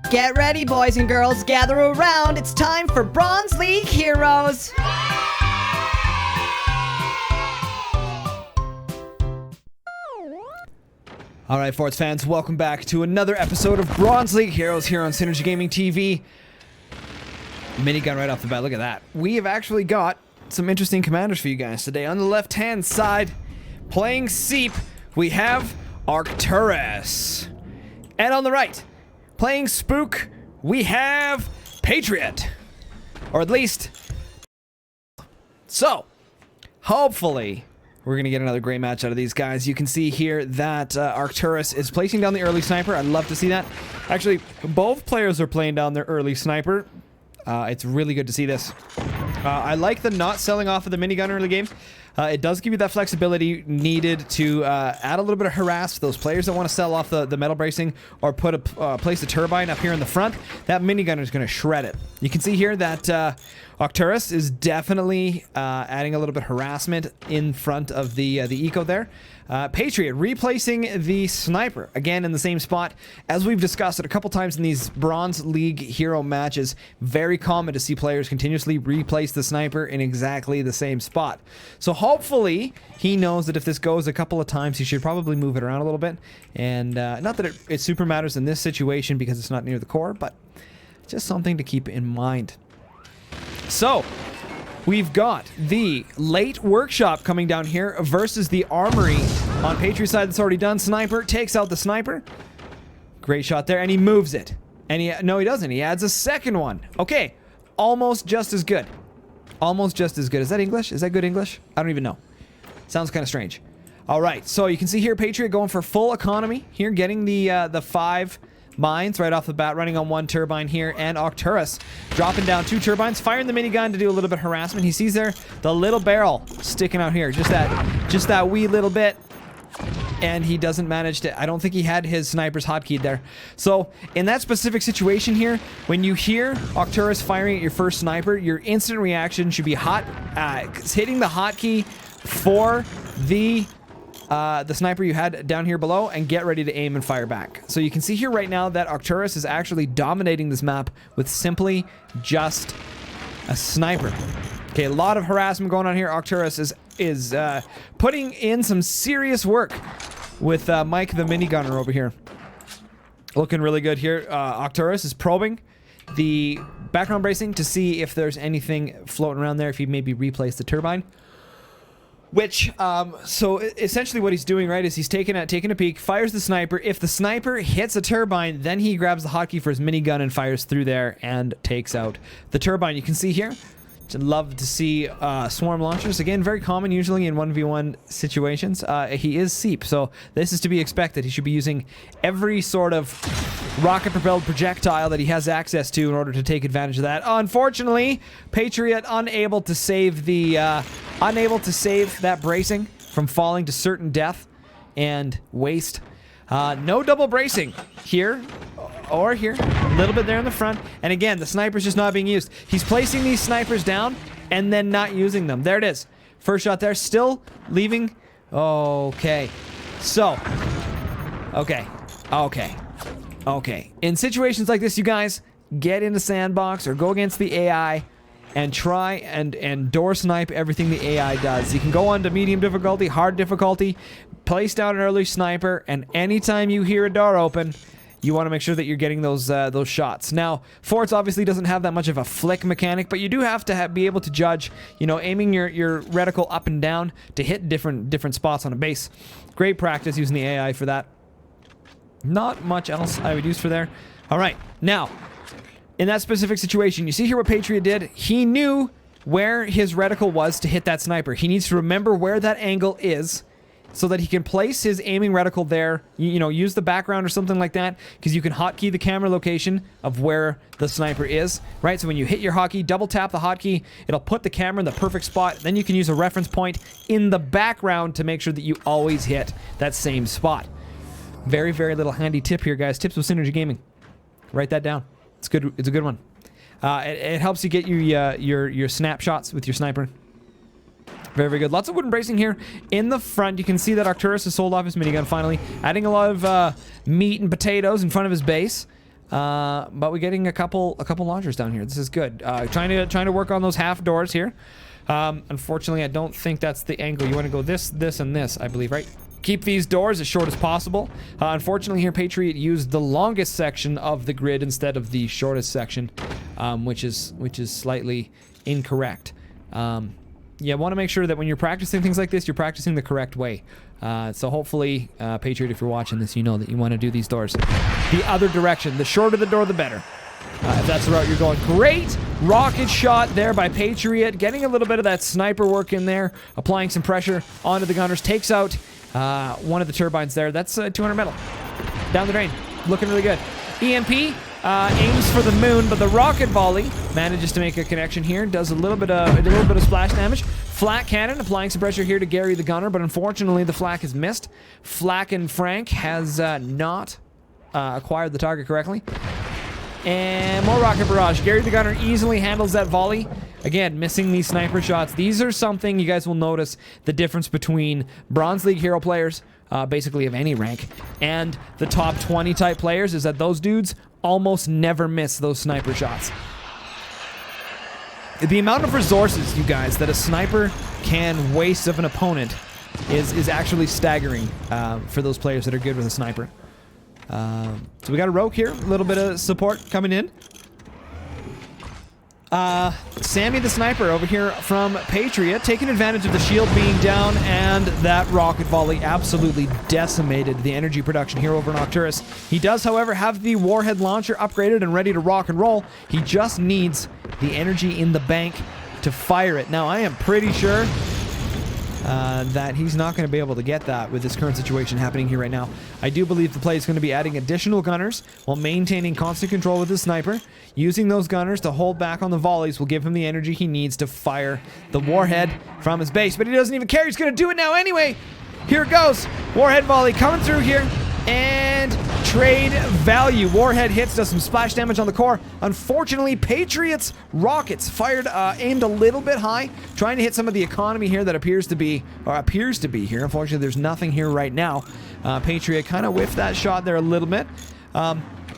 Get ready, boys and girls, gather around. It's time for Bronze League Heroes. Alright, Forts fans, welcome back to another episode of Bronze League Heroes here on SynergyGamingTV. Minigun right off the bat, look at that. We have actually got some interesting commanders for you guys today. On the left-hand side, playing Seep, we have Arcturus. And on the right, playing Spook, we have Patriot. Or at least... So, hopefully, we're going to get another great match out of these guys. You can see here that Arcturus is placing down the early sniper. I'd love to see that. Actually, both players are playing down their early sniper. It's really good to see this. I like the not selling off of the minigun early game. It does give you that flexibility needed to add a little bit of harass to those players that want to sell off the metal bracing or place a turbine up here in the front. That minigun is going to shred it. You can see here that Arcturus is definitely adding a little bit of harassment in front of the eco there. Patriot replacing the sniper again in the same spot. As we've discussed it a couple times in these Bronze League hero matches, very common to see players continuously replace the sniper in exactly the same spot. So hopefully he knows that if this goes a couple of times, he should probably move it around a little bit. And not that it super matters in this situation because it's not near the core, but just something to keep in mind. So we've got the late workshop coming down here versus the armory on Patriot's side that's already done. Sniper takes out the sniper. Great shot there, and he moves it. And no, he doesn't. He adds a second one. Okay, almost just as good. Almost just as good. Is that English? Is that good English? I don't even know. Sounds kind of strange. All right, so you can see here Patriot going for full economy here, getting the 5 mines right off the bat, running on 1 turbine here, and Arcturus dropping down 2 turbines, firing the minigun to do a little bit of harassment. He sees there the little barrel sticking out here, just that wee little bit, and he doesn't manage to. I don't think he had his sniper's hotkeyed there. So in that specific situation here, when you hear Arcturus firing at your first sniper, your instant reaction should be hitting the hotkey for the sniper you had down here below and get ready to aim and fire back. So you can see here right now that Arcturus is actually dominating this map with simply just a sniper. Okay, a lot of harassment going on here. Arcturus is putting in some serious work with Mike the minigunner over here. Looking really good here. Arcturus is probing the background bracing to see if there's anything floating around there, if he maybe replaced the turbine. Which, so essentially what he's doing, right, is he's taking a peek, fires the sniper. If the sniper hits a turbine, then he grabs the hotkey for his minigun and fires through there and takes out the turbine. You can see here, love to see swarm launchers. Again, very common usually in 1v1 situations. He is Seep, so this is to be expected. He should be using every sort of rocket-propelled projectile that he has access to in order to take advantage of that. Unfortunately, Patriot unable to save that bracing from falling to certain death and waste. No double bracing here or here. A little bit there in the front. And again, the sniper's just not being used. He's placing these snipers down and then not using them. There it is. First shot there. Still leaving. Okay. So. Okay. In situations like this, you guys, get in the sandbox or go against the AI and try and door snipe everything the AI does. You can go on to medium difficulty, hard difficulty, place down an early sniper, and anytime you hear a door open, you want to make sure that you're getting those shots. Now, Forts obviously doesn't have that much of a flick mechanic, but you do have to be able to judge, you know, aiming your reticle up and down to hit different spots on a base. Great practice using the AI for that. Not much else I would use for there. All right, now, in that specific situation, you see here what Patriot did. He knew where his reticle was to hit that sniper. He needs to remember where that angle is so that he can place his aiming reticle there, you know, use the background or something like that, because you can hotkey the camera location of where the sniper is, right? So when you hit your hotkey, double tap the hotkey, it'll put the camera in the perfect spot. Then you can use a reference point in the background to make sure that you always hit that same spot. Very, very little handy tip here, guys. Tips with Synergy Gaming. Write that down. It's good. It's a good one. It helps you get your snapshots with your sniper. Very, very good. Lots of wooden bracing here in the front. You can see that Arcturus has sold off his minigun finally, adding a lot of meat and potatoes in front of his base. but we're getting a couple launchers down here. This is good. Trying to work on those half doors here. Unfortunately, I don't think that's the angle. You want to go this, and this, I believe, right? Keep these doors as short as possible. Unfortunately, here Patriot used the longest section of the grid instead of the shortest section, which is slightly incorrect. Yeah, want to make sure that when you're practicing things like this, you're practicing the correct way. So hopefully, Patriot, if you're watching this, you know that you want to do these doors the other direction. The shorter the door, the better. If that's the route you're going. Great rocket shot there by Patriot. Getting a little bit of that sniper work in there. Applying some pressure onto the gunners. Takes out one of the turbines there. That's 200 metal. Down the drain. Looking really good. EMP aims for the moon, but the rocket volley manages to make a connection here. Does a little bit of splash damage. Flak cannon applying some pressure here to Gary the gunner, but unfortunately the flak is missed. Flak and Frank has not acquired the target correctly. And more rocket barrage. Gary the gunner easily handles that volley. Again, missing these sniper shots. These are something you guys will notice the difference between Bronze League hero players, basically of any rank, and the top 20 type players is that those dudes almost never miss those sniper shots. The amount of resources, you guys, that a sniper can waste of an opponent is actually staggering for those players that are good with a sniper. So we got a rogue here, a little bit of support coming in. Sammy the sniper over here from Patriot, taking advantage of the shield being down, and that rocket volley absolutely decimated the energy production here over in Arcturus. He does, however, have the Warhead launcher upgraded and ready to rock and roll. He just needs the energy in the bank to fire it. Now, I am pretty sure that he's not going to be able to get that with this current situation happening here right now. I do believe the play is going to be adding additional gunners while maintaining constant control with his sniper. Using those gunners to hold back on the volleys will give him the energy he needs to fire the Warhead from his base. But he doesn't even care. He's going to do it now anyway. Here it goes. Warhead volley coming through here. And trade value. Warhead hits, does some splash damage on the core. Unfortunately, Patriot's rockets fired, aimed a little bit high, trying to hit some of the economy here that appears to be here. Unfortunately, there's nothing here right now. Patriot kind of whiffed that shot there a little bit.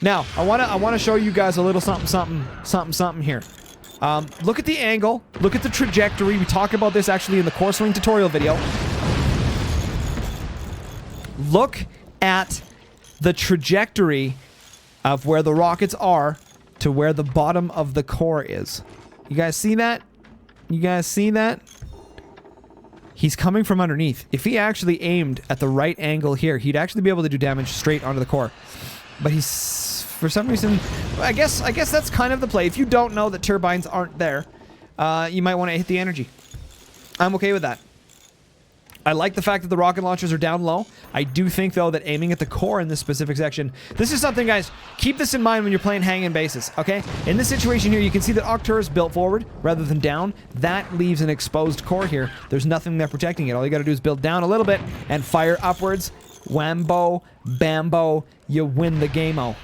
Now, I want to show you guys a little something here. Look at the angle. Look at the trajectory. We talk about this actually in the core swing tutorial video. Look at the trajectory of where the rockets are to where the bottom of the core is. You guys see that? You guys see that? He's coming from underneath. If he actually aimed at the right angle here, he'd actually be able to do damage straight onto the core. But he's, for some reason, I guess that's kind of the play. If you don't know that turbines aren't there, you might want to hit the energy. I'm okay with that. I like the fact that the rocket launchers are down low. I do think, though, that aiming at the core in this specific section... This is something, guys, keep this in mind when you're playing hang-in bases, okay? In this situation here, you can see that Arcturus built forward rather than down. That leaves an exposed core here. There's nothing there protecting it. All you gotta do is build down a little bit and fire upwards. Whambo, bambo, you win the game-o.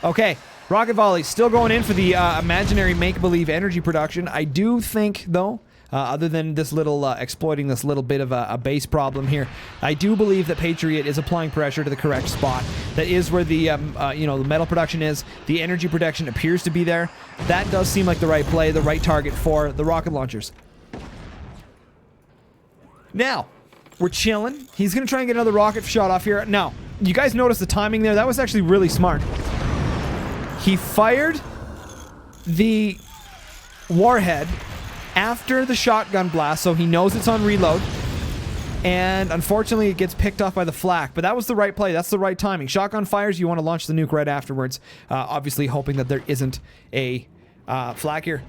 Okay, rocket volley still going in for the imaginary make-believe energy production. I do think, though... other than this little exploiting this little bit of a base problem here, I do believe that Patriot is applying pressure to the correct spot. That is where the the metal production is. The energy production appears to be there. That does seem like the right play, the right target for the rocket launchers. Now, we're chilling. He's gonna try and get another rocket shot off here. Now, you guys notice the timing there? That was actually really smart. He fired the Warhead after the shotgun blast, so he knows it's on reload. And unfortunately, it gets picked off by the flak. But that was the right play. That's the right timing. Shotgun fires, you want to launch the nuke right afterwards. Obviously, hoping that there isn't a flak here.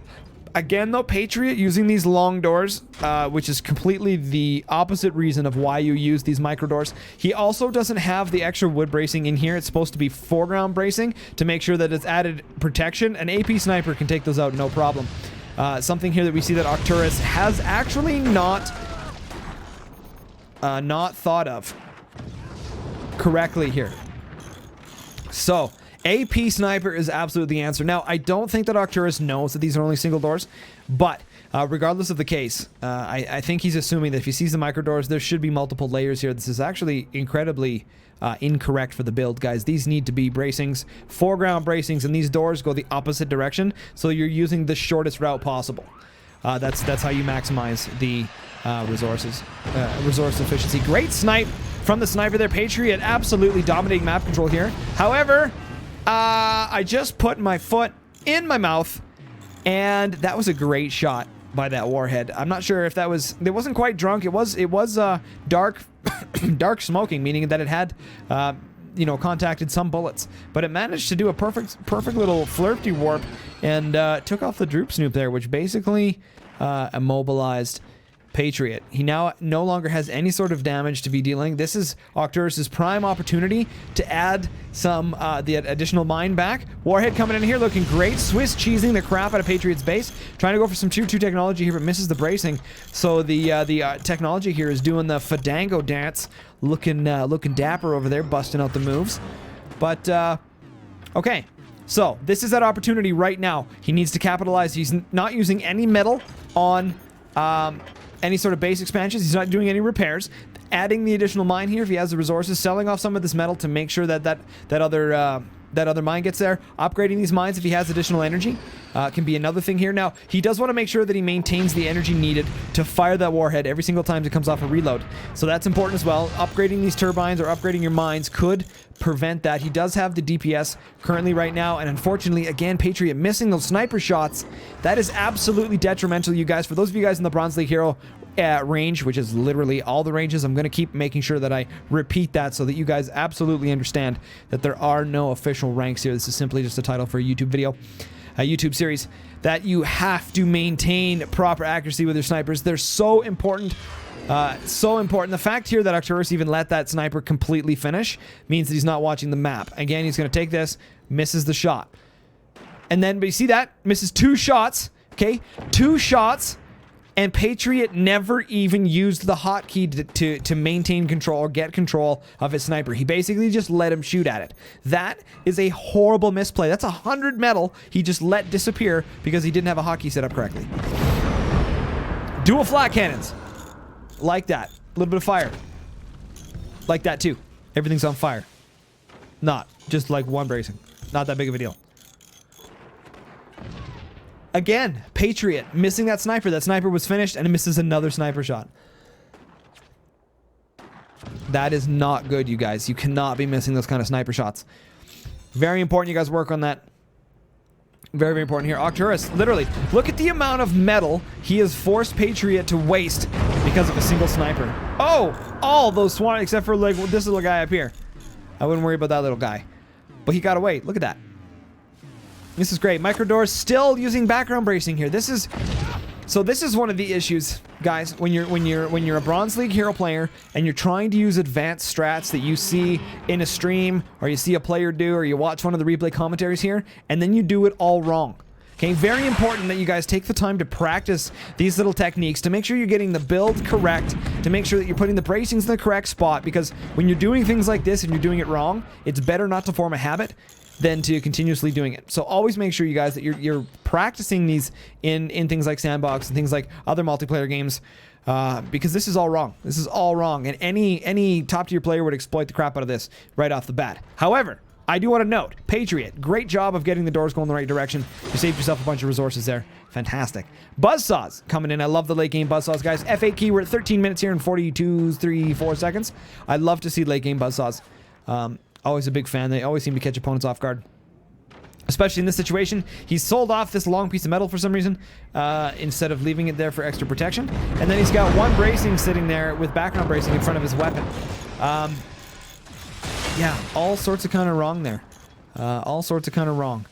Again, though, Patriot using these long doors, which is completely the opposite reason of why you use these micro doors. He also doesn't have the extra wood bracing in here. It's supposed to be foreground bracing to make sure that it's added protection. An AP sniper can take those out, no problem. Something here that we see that Arcturus has actually not thought of correctly here. So, AP sniper is absolutely the answer. Now, I don't think that Arcturus knows that these are only single doors, but regardless of the case, I think he's assuming that if he sees the micro doors, there should be multiple layers here. This is actually incredibly incorrect for the build, guys. These need to be bracings, foreground bracings, and these doors go the opposite direction, so you're using the shortest route possible. That's how you maximize the resource efficiency. Great snipe from the sniper there. Patriot absolutely dominating map control here. However, I just put my foot in my mouth, and that was a great shot by that Warhead. I'm not sure if that was... It wasn't quite drunk. It was dark dark smoking, meaning that it had you know, contacted some bullets, but it managed to do a perfect little flirty warp and took off the droop snoop there, which basically immobilized Patriot. He now no longer has any sort of damage to be dealing. This is Arcturus's prime opportunity to add some the additional mine back. Warhead coming in here looking great, Swiss cheesing the crap out of Patriot's base, trying to go for some tier 2 technology here, but misses the bracing. So the technology here is doing the Fandango dance, looking dapper over there, busting out the moves. But okay, so this is that opportunity right now. He needs to capitalize. He's not using any metal on any sort of base expansions. He's not doing any repairs. Adding the additional mine here if he has the resources, selling off some of this metal to make sure that other mine gets there. Upgrading these mines if he has additional energy can be another thing here. Now, he does want to make sure that he maintains the energy needed to fire that Warhead every single time it comes off a reload. So that's important as well. Upgrading these turbines or upgrading your mines could prevent that. He does have the DPS currently right now, and unfortunately, again, Patriot missing those sniper shots. That is absolutely detrimental, you guys. For those of you guys in the Bronze League Hero range, which is literally all the ranges, I'm going to keep making sure that I repeat that so that you guys absolutely understand that there are no official ranks here. This is simply just a title for a YouTube video, a YouTube series, that you have to maintain proper accuracy with your snipers. They're so important. So important. The fact here that Arcturus even let that sniper completely finish means that he's not watching the map. Again, he's going to take this, misses the shot. And then, but you see that? Misses 2 shots. Okay? 2 shots. And Patriot never even used the hotkey to maintain control or get control of his sniper. He basically just let him shoot at it. That is a horrible misplay. That's 100 metal he just let disappear because he didn't have a hotkey set up correctly. Dual flat cannons. Like that. A little bit of fire. Like that too. Everything's on fire. Not. Just like one bracing. Not that big of a deal. Again, Patriot missing that sniper. That sniper was finished and it misses another sniper shot. That is not good, you guys. You cannot be missing those kind of sniper shots. Very important you guys work on that. Very, very important here. Arcturus, literally, look at the amount of metal he has forced Patriot to waste because of a single sniper. Oh, all those swan, except for like this little guy up here. I wouldn't worry about that little guy. But he got away. Look at that. This is great. Microdoors still using background bracing here. This is one of the issues, guys, when you're a Bronze League Hero player and you're trying to use advanced strats that you see in a stream or you see a player do or you watch one of the replay commentaries here and then you do it all wrong. Okay, very important that you guys take the time to practice these little techniques to make sure you're getting the build correct, to make sure that you're putting the bracings in the correct spot, because when you're doing things like this and you're doing it wrong, it's better not to form a habit than to continuously doing it. So always make sure, you guys, that you're practicing these in things like Sandbox and things like other multiplayer games, because this is all wrong. This is all wrong, and any top tier player would exploit the crap out of this right off the bat. However, I do want to note, Patriot, great job of getting the doors going the right direction. You saved yourself a bunch of resources there. Fantastic. Buzzsaws coming in. I love the late game buzzsaws, guys. F8 key, we're at 13 minutes here and 4 seconds. I love to see late game buzzsaws. Always a big fan. They always seem to catch opponents off guard. Especially in this situation. He's sold off this long piece of metal for some reason, instead of leaving it there for extra protection. And then he's got one bracing sitting there with background bracing in front of his weapon. Yeah, all sorts of kind of wrong there. All sorts of kind of wrong.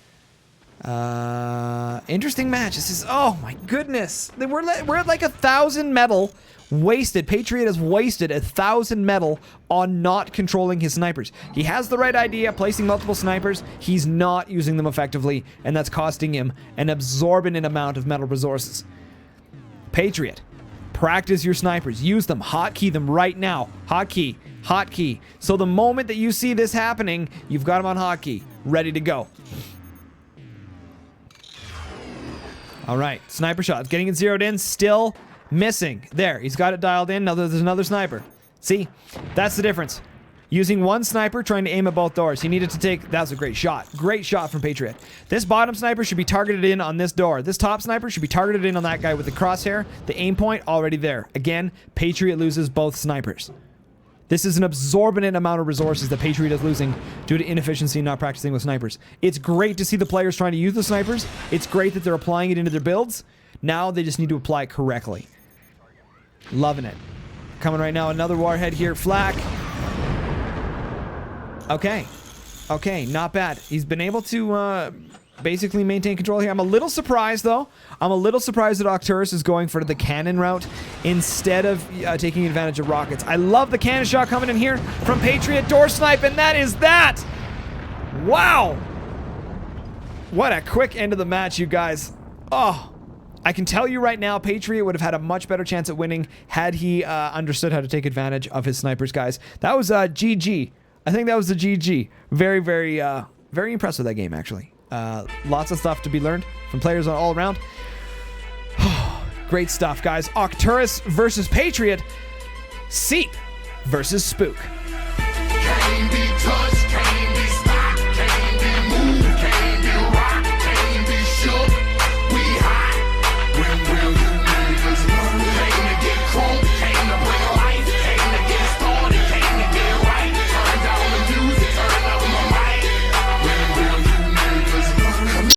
Interesting match. This is, oh my goodness. We're at like 1,000 metal wasted. Patriot has wasted 1,000 metal on not controlling his snipers. He has the right idea, placing multiple snipers. He's not using them effectively, and that's costing him an absorbent amount of metal resources. Patriot, practice your snipers. Use them. Hotkey them right now. Hotkey Hotkey. So the moment that you see this happening, you've got him on hotkey, ready to go. All right, sniper shot. Getting it zeroed in, still missing. There, he's got it dialed in. Now there's another sniper. See, that's the difference. Using one sniper, trying to aim at both doors. He needed to take... That was a great shot. Great shot from Patriot. This bottom sniper should be targeted in on this door. This top sniper should be targeted in on that guy with the crosshair. The aim point already there. Again, Patriot loses both snipers. This is an absorbent amount of resources that Patriot is losing due to inefficiency and not practicing with snipers. It's great to see the players trying to use the snipers. It's great that they're applying it into their builds. Now they just need to apply it correctly. Loving it. Coming right now, another Warhead here. Flak. Okay. Okay, not bad. He's been able to basically maintain control here. I'm a little surprised, though. I'm a little surprised that Arcturus is going for the cannon route instead of taking advantage of rockets. I love the cannon shot coming in here from Patriot. Door snipe, and that is that! Wow! What a quick end of the match, you guys. Oh, I can tell you right now, Patriot would have had a much better chance at winning had he understood how to take advantage of his snipers, guys. That was GG. I think that was the GG. Very, very, very impressed with that game, actually. Lots of stuff to be learned from players all around. Great stuff, guys. Arcturus versus Patriot. Seep versus Spook.